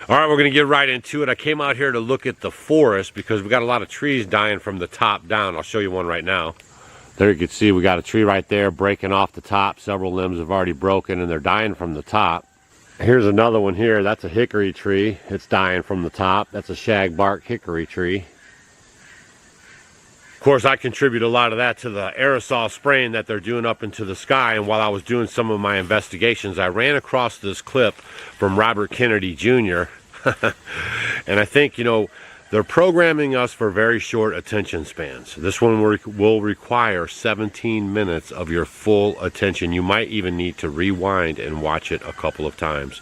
All right, we're going to get right into it. I came out here to look at the forest because we got a lot of trees dying from the top down. I'll show you one right now. There you can see we got a tree right there breaking off the top. Several limbs have already broken and they're dying from the top. Here's another one here. That's a hickory tree. It's dying from the top. That's a shagbark hickory tree. Of course, I contribute a lot of that to the aerosol spraying that they're doing up into the sky. And while I was doing some of my investigations, I ran across this clip from Robert Kennedy Jr. And I think, they're programming us for very short attention spans. This one will require 17 minutes of your full attention. You might even need to rewind and watch it a couple of times.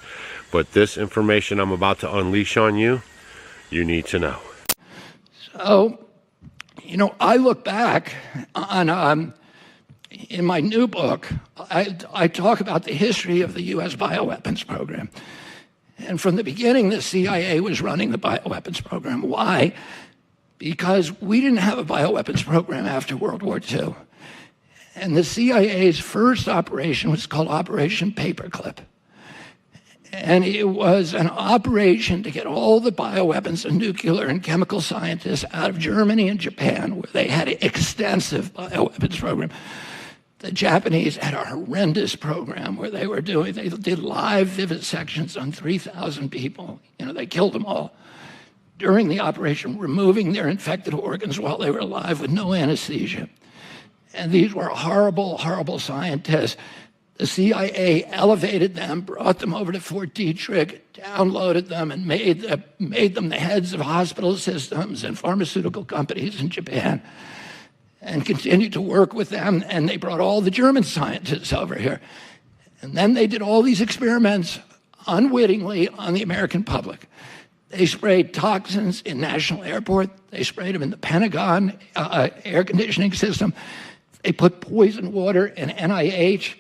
But this information I'm about to unleash on you, you need to know. So, I look back on, in my new book, I talk about the history of the U.S. bioweapons program. And from the beginning, the CIA was running the bioweapons program. Why? Because we didn't have a bioweapons program after World War II. And the CIA's first operation was called Operation Paperclip. And it was an operation to get all the bioweapons and nuclear and chemical scientists out of Germany and Japan, where they had an extensive bioweapons program. The Japanese had a horrendous program where they did live vivisections on 3,000 people. They killed them all during the operation, removing their infected organs while they were alive with no anesthesia. And these were horrible, horrible scientists. The CIA elevated them, brought them over to Fort Detrick, downloaded them, and made them the heads of hospital systems and pharmaceutical companies in Japan, and continued to work with them. And they brought all the German scientists over here. And then they did all these experiments unwittingly on the American public. They sprayed toxins in National Airport. They sprayed them in the Pentagon air conditioning system. They put poison water in NIH.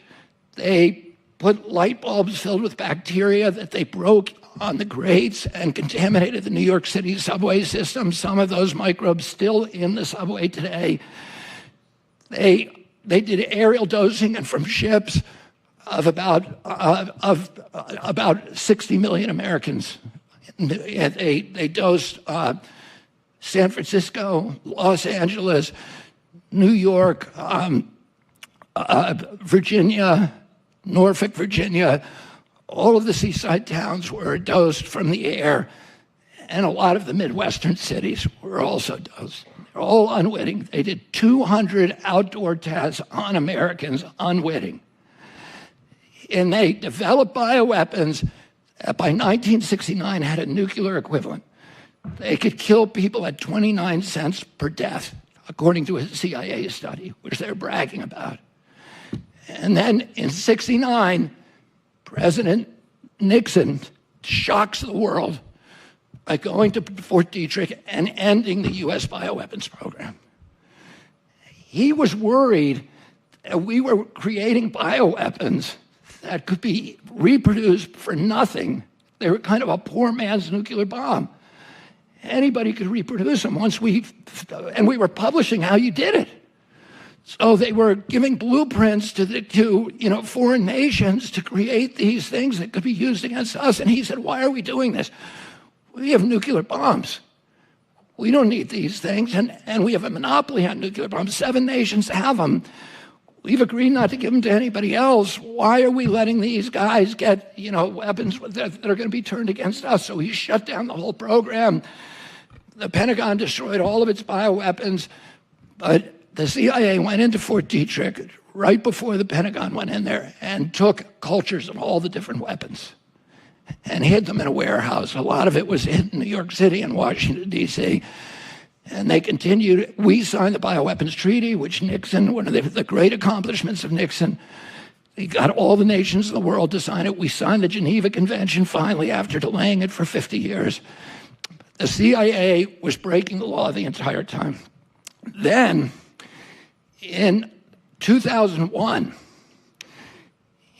They put light bulbs filled with bacteria that they broke on the grates and contaminated the New York City subway system. Some of those microbes still in the subway today. They did aerial dosing, and from ships of about 60 million Americans. They dosed San Francisco, Los Angeles, New York, Virginia, Norfolk, Virginia. All of the seaside towns were dosed from the air, and a lot of the Midwestern cities were also dosed. They're all unwitting. They did 200 outdoor tests on Americans, unwitting. And they developed bioweapons that by 1969 had a nuclear equivalent. They could kill people at 29 cents per death, according to a CIA study, which they're bragging about. And then in 69, President Nixon shocks the world by going to Fort Detrick and ending the U.S. bioweapons program. He was worried that we were creating bioweapons that could be reproduced for nothing. They were kind of a poor man's nuclear bomb. Anybody could reproduce them and we were publishing how you did it. So they were giving blueprints to foreign nations to create these things that could be used against us. And he said, why are we doing this? We have nuclear bombs. We don't need these things. And we have a monopoly on nuclear bombs. 7 nations have them. We've agreed not to give them to anybody else. Why are we letting these guys get, weapons that are going to be turned against us? So he shut down the whole program. The Pentagon destroyed all of its bioweapons. But the CIA went into Fort Detrick right before the Pentagon went in there and took cultures of all the different weapons and hid them in a warehouse. A lot of it was in New York City and Washington, D.C., and they continued. We signed the Bioweapons Treaty, which Nixon, one of the great accomplishments of Nixon, he got all the nations in the world to sign it. We signed the Geneva Convention finally after delaying it for 50 years. The CIA was breaking the law the entire time. Then, in 2001,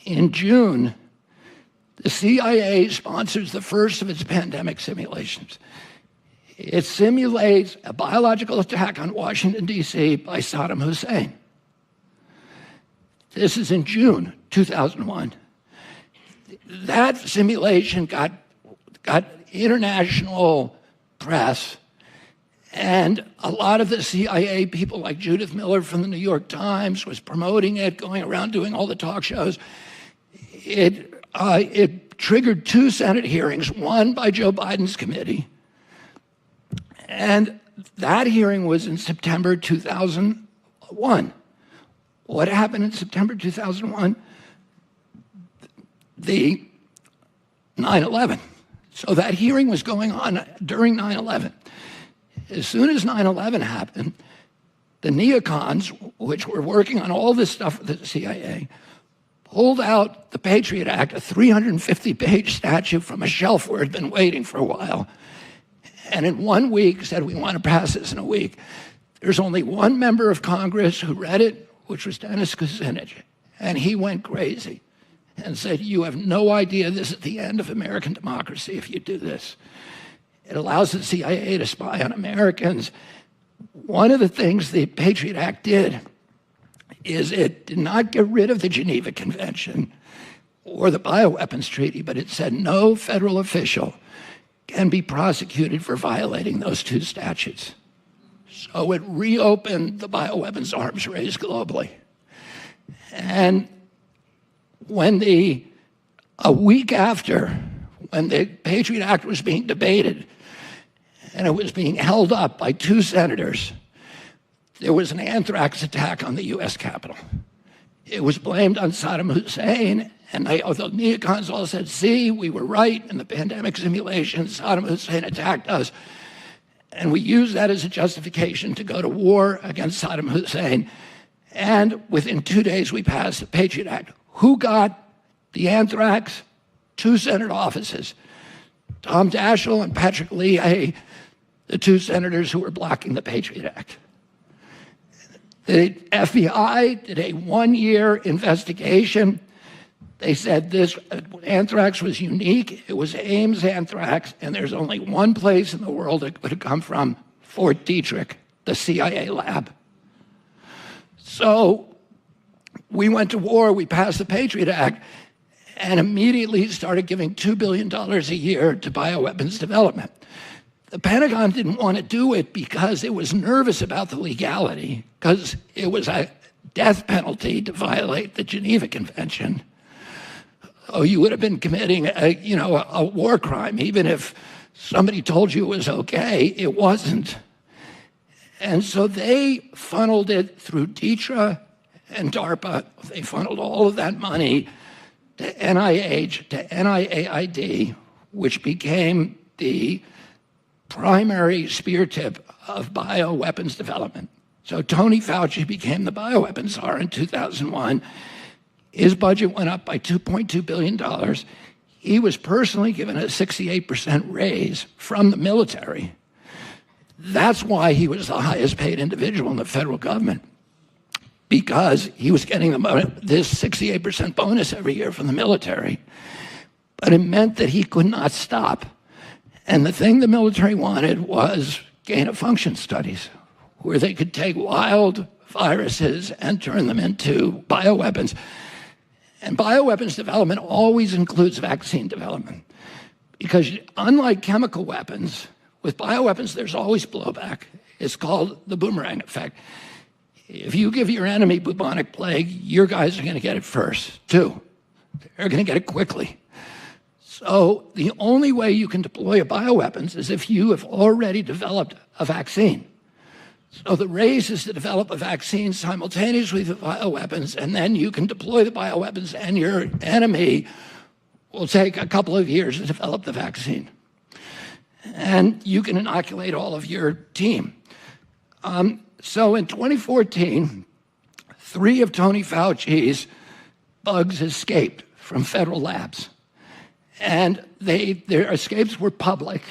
in June, the CIA sponsors the first of its pandemic simulations. It simulates a biological attack on Washington, D.C. by Saddam Hussein. This is in June 2001. That simulation got international press, and a lot of the CIA people like Judith Miller from the New York Times was promoting it, going around doing all the talk shows. It triggered 2 Senate hearings, one by Joe Biden's committee. And that hearing was in September 2001. What happened in September 2001? The 9/11. So that hearing was going on during 9/11. As soon as 9/11 happened, the neocons, which were working on all this stuff with the CIA, pulled out the Patriot Act, a 350-page statute from a shelf where it had been waiting for a while, and in 1 week said, we want to pass this in a week. There's only one member of Congress who read it, which was Dennis Kucinich, and he went crazy and said, you have no idea this is the end of American democracy if you do this. It allows the CIA to spy on Americans. One of the things the Patriot Act did is it did not get rid of the Geneva Convention or the Bioweapons Treaty, but it said no federal official can be prosecuted for violating those 2 statutes. So it reopened the bioweapons arms race globally. And a week after, when the Patriot Act was being debated and it was being held up by 2 senators, there was an anthrax attack on the U.S. Capitol. It was blamed on Saddam Hussein, and the neocons all said, see, we were right in the pandemic simulation. Saddam Hussein attacked us. And we used that as a justification to go to war against Saddam Hussein. And within 2 days, we passed the Patriot Act. Who got the anthrax? 2 Senate offices. Tom Daschle and Patrick Leahy, the 2 senators who were blocking the Patriot Act. The FBI did a 1-year investigation. They said this anthrax was unique. It was Ames anthrax, and there's only one place in the world it could have come from, Fort Detrick, the CIA lab. So we went to war, we passed the Patriot Act, and immediately started giving $2 billion a year to bioweapons development. The Pentagon didn't want to do it because it was nervous about the legality, because it was a death penalty to violate the Geneva Convention. Oh, you would have been committing a war crime, even if somebody told you it was okay. It wasn't. And so they funneled it through DTRA and DARPA. They funneled all of that money to NIH, to NIAID, which became the primary spear tip of bioweapons development. So Tony Fauci became the bioweapons czar in 2001. His budget went up by $2.2 billion. He was personally given a 68% raise from the military. That's why he was the highest paid individual in the federal government, because he was getting this 68% bonus every year from the military. But it meant that he could not stop. And the thing the military wanted was gain-of-function studies, where they could take wild viruses and turn them into bioweapons. And bioweapons development always includes vaccine development, because unlike chemical weapons, with bioweapons, there's always blowback. It's called the boomerang effect. If you give your enemy bubonic plague, your guys are going to get it first, too. They're going to get it quickly. So the only way you can deploy a bioweapons is if you have already developed a vaccine. So the race is to develop a vaccine simultaneously with bioweapons, and then you can deploy the bioweapons, and your enemy will take a couple of years to develop the vaccine. And you can inoculate all of your team. So in 2014, 3 of Tony Fauci's bugs escaped from federal labs. And their escapes were public.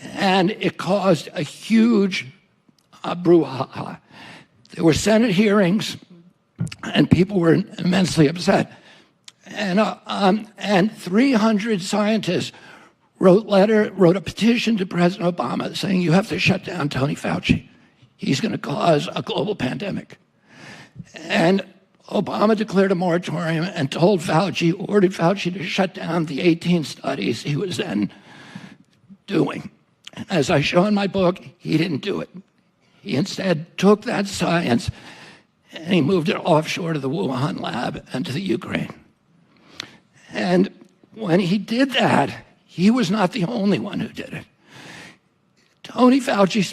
And it caused a huge brouhaha. There were Senate hearings, and people were immensely upset. And 300 scientists wrote a petition to President Obama saying, you have to shut down Tony Fauci. He's going to cause a global pandemic. And Obama declared a moratorium and ordered Fauci to shut down the 18 studies he was then doing. And as I show in my book, he didn't do it. He instead took that science and he moved it offshore to the Wuhan lab and to the Ukraine. And when he did that, he was not the only one who did it. Tony Fauci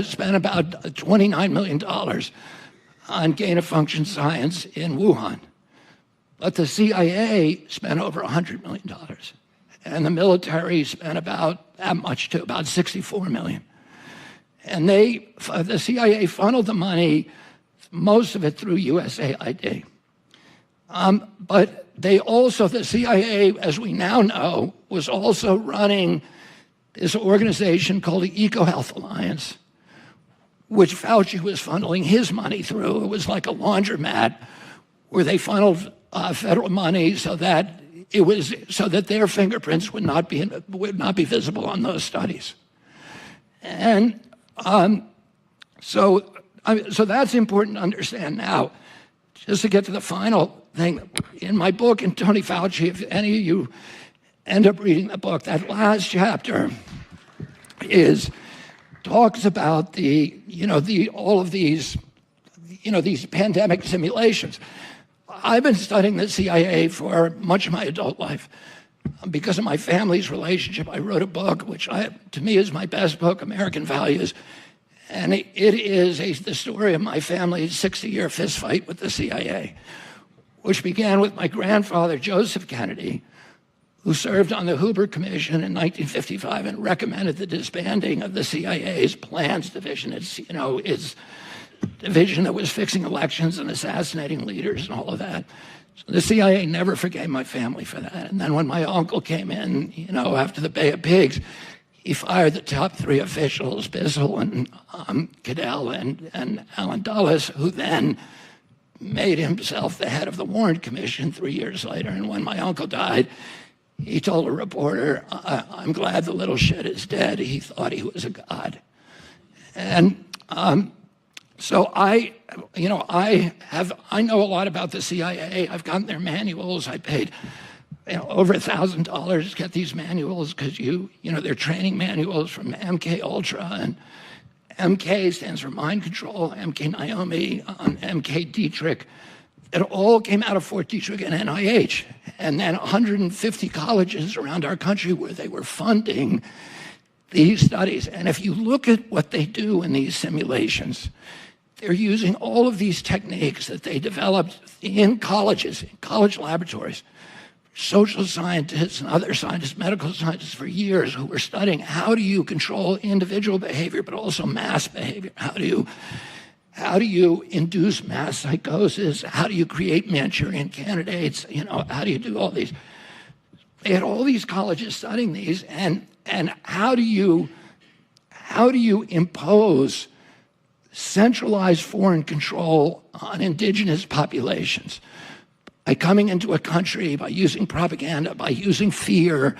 spent about $29 million on gain-of-function science in Wuhan. But the CIA spent over $100 million. And the military spent about that much too, about $64 million. And the CIA funneled the money, most of it through USAID. But the CIA, as we now know, was also running this organization called the EcoHealth Alliance, which Fauci was funneling his money through. It was like a laundromat where they funneled federal money so that their fingerprints would not be visible on those studies. And so that's important to understand now. Just to get to the final thing, in my book, and Tony Fauci, if any of you end up reading the book, that last chapter talks about all of these pandemic simulations. I've been studying the CIA for much of my adult life. Because of my family's relationship, I wrote a book, which to me is my best book, American Values. And it is the story of my family's 60-year fistfight with the CIA, which began with my grandfather, Joseph Kennedy, who served on the Hoover Commission in 1955 and recommended the disbanding of the CIA's plans division. Its division that was fixing elections and assassinating leaders and all of that. So the CIA never forgave my family for that. And then when my uncle came in, after the Bay of Pigs, he fired the top three officials, Bissell and Cadell and Alan Dulles, who then made himself the head of the Warren Commission 3 years later. And when my uncle died, he told a reporter, "I'm glad the little shit is dead. He thought he was a god." And so I know a lot about the CIA. I've gotten their manuals. I paid over $1,000 to get these manuals because they're training manuals from MK Ultra, and MK stands for mind control, MK Naomi, MK Dietrich. It all came out of Fort Detrick and NIH, and then 150 colleges around our country where they were funding these studies. And if you look at what they do in these simulations, they're using all of these techniques that they developed in colleges, in college laboratories, social scientists and other scientists, medical scientists for years who were studying how do you control individual behavior, but also mass behavior. How do you induce mass psychosis? How do you create Manchurian candidates? How do you do all these? They had all these colleges studying these, and how do you impose centralized foreign control on indigenous populations? By coming into a country, by using propaganda, by using fear,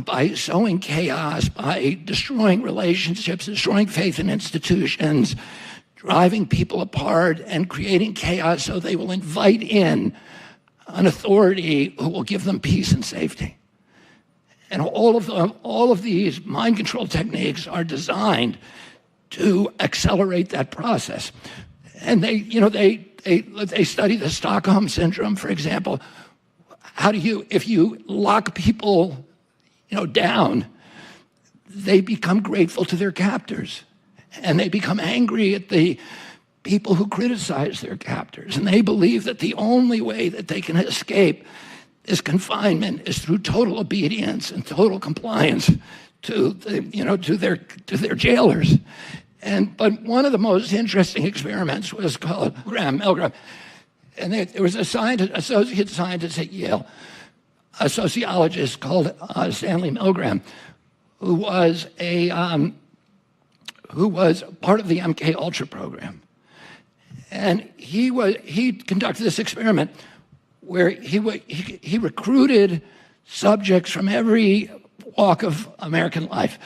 by sowing chaos, by destroying relationships, destroying faith in institutions, driving people apart and creating chaos so they will invite in an authority who will give them peace and safety. And all of these mind control techniques are designed to accelerate that process. And they study the Stockholm syndrome, for example. If you lock people, down, they become grateful to their captors, and they become angry at the people who criticize their captors, and they believe that the only way that they can escape this confinement is through total obedience and total compliance to their jailers. But one of the most interesting experiments was called Milgram. And there was associate scientist at Yale, a sociologist called Stanley Milgram, who was part of the MK Ultra program. And he conducted this experiment where he recruited subjects from every walk of American life.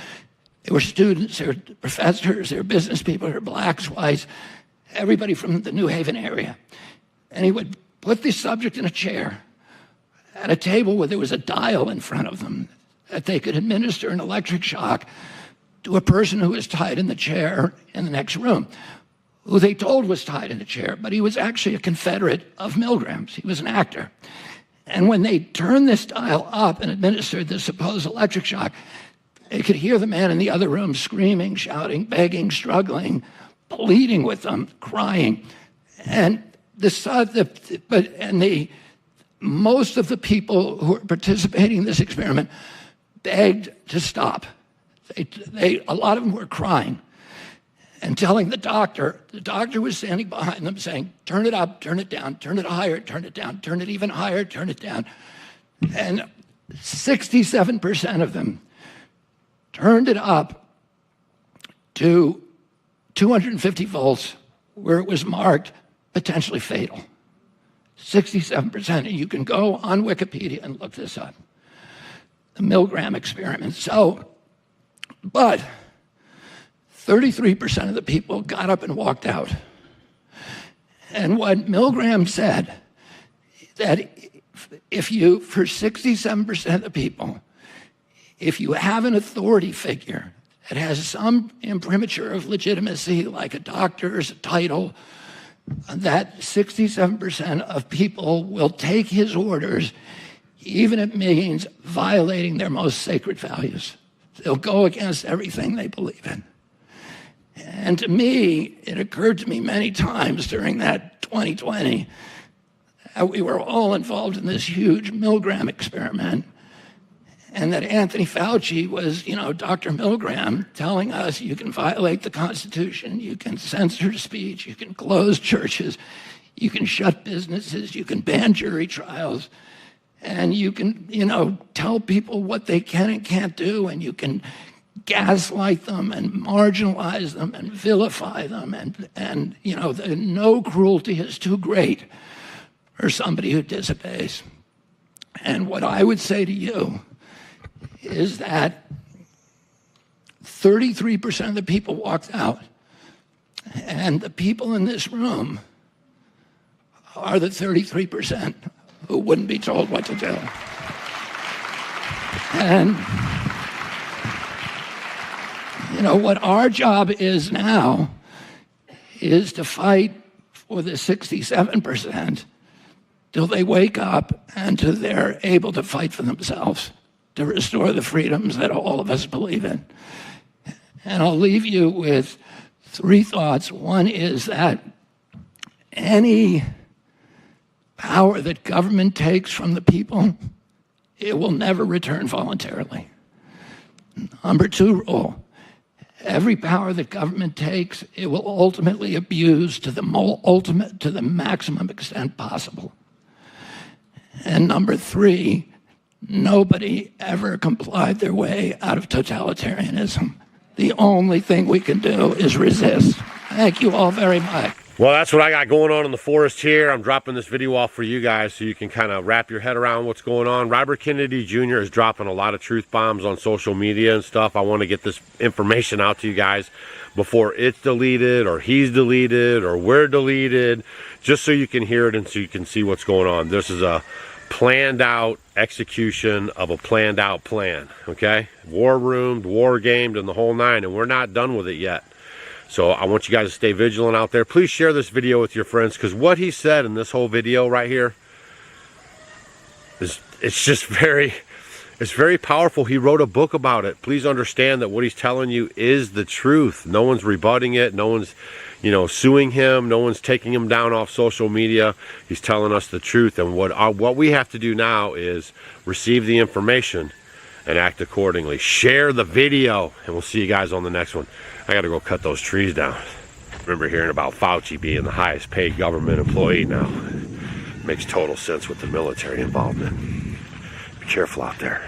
There were students, there were professors, there were business people, there were blacks, whites, everybody from the New Haven area. And he would put the subject in a chair at a table where there was a dial in front of them that they could administer an electric shock to a person who was tied in the chair in the next room, who they told was tied in a chair, but he was actually a Confederate of Milgram's. He was an actor. And when they turned this dial up and administered the supposed electric shock, they could hear the man in the other room screaming, shouting, begging, struggling, pleading with them, crying. And most of the people who were participating in this experiment begged to stop. A lot of them were crying and telling the doctor was standing behind them saying, turn it up, turn it down, turn it higher, turn it down, turn it even higher, turn it down. And 67% of them turned it up to 250 volts where it was marked potentially fatal. 67%, and you can go on Wikipedia and look this up. The Milgram experiment. But 33% of the people got up and walked out. And what Milgram said, that for 67% of the people, if you have an authority figure that has some imprimatur of legitimacy, like a doctor's title, that 67% of people will take his orders, even if it means violating their most sacred values. They'll go against everything they believe in. And to me, it occurred to me many times during that 2020 that we were all involved in this huge Milgram experiment, and that Anthony Fauci was, Dr. Milgram, telling us you can violate the Constitution, you can censor speech, you can close churches, you can shut businesses, you can ban jury trials, and you can, tell people what they can and can't do, and you can gaslight them and marginalize them and vilify them, and no cruelty is too great for somebody who disobeys. And what I would say to you is that 33% of the people walked out, and the people in this room are the 33% who wouldn't be told what to do. And what our job is now is to fight for the 67% till they wake up and till they're able to fight for themselves, to restore the freedoms that all of us believe in. And I'll leave you with 3 thoughts. One is that any power that government takes from the people, it will never return voluntarily. Number 2 rule, every power that government takes, it will ultimately abuse to the maximum extent possible. And number 3, nobody ever complied their way out of totalitarianism. The only thing we can do is resist. Thank you all very much. Well, that's what I got going on in the forest here. I'm dropping this video off for you guys so you can kind of wrap your head around what's going on. Robert Kennedy Jr. is dropping a lot of truth bombs on social media and stuff. I want to get this information out to you guys before it's deleted or he's deleted or we're deleted, just so you can hear it and so you can see what's going on. This is a planned out execution of a planned out plan, okay? War roomed, war gamed, and the whole 9, and we're not done with it yet. So I want you guys to stay vigilant out there. Please share this video with your friends, because what he said in this whole video right here is it's very powerful. He wrote a book about it. Please understand that what he's telling you is the truth. No one's rebutting it. No one's, suing him. No one's taking him down off social media. He's telling us the truth. And what we have to do now is receive the information and act accordingly. Share the video, and we'll see you guys on the next one. I got to go cut those trees down. Remember hearing about Fauci being the highest paid government employee now. Makes total sense with the military involvement. Be careful out there.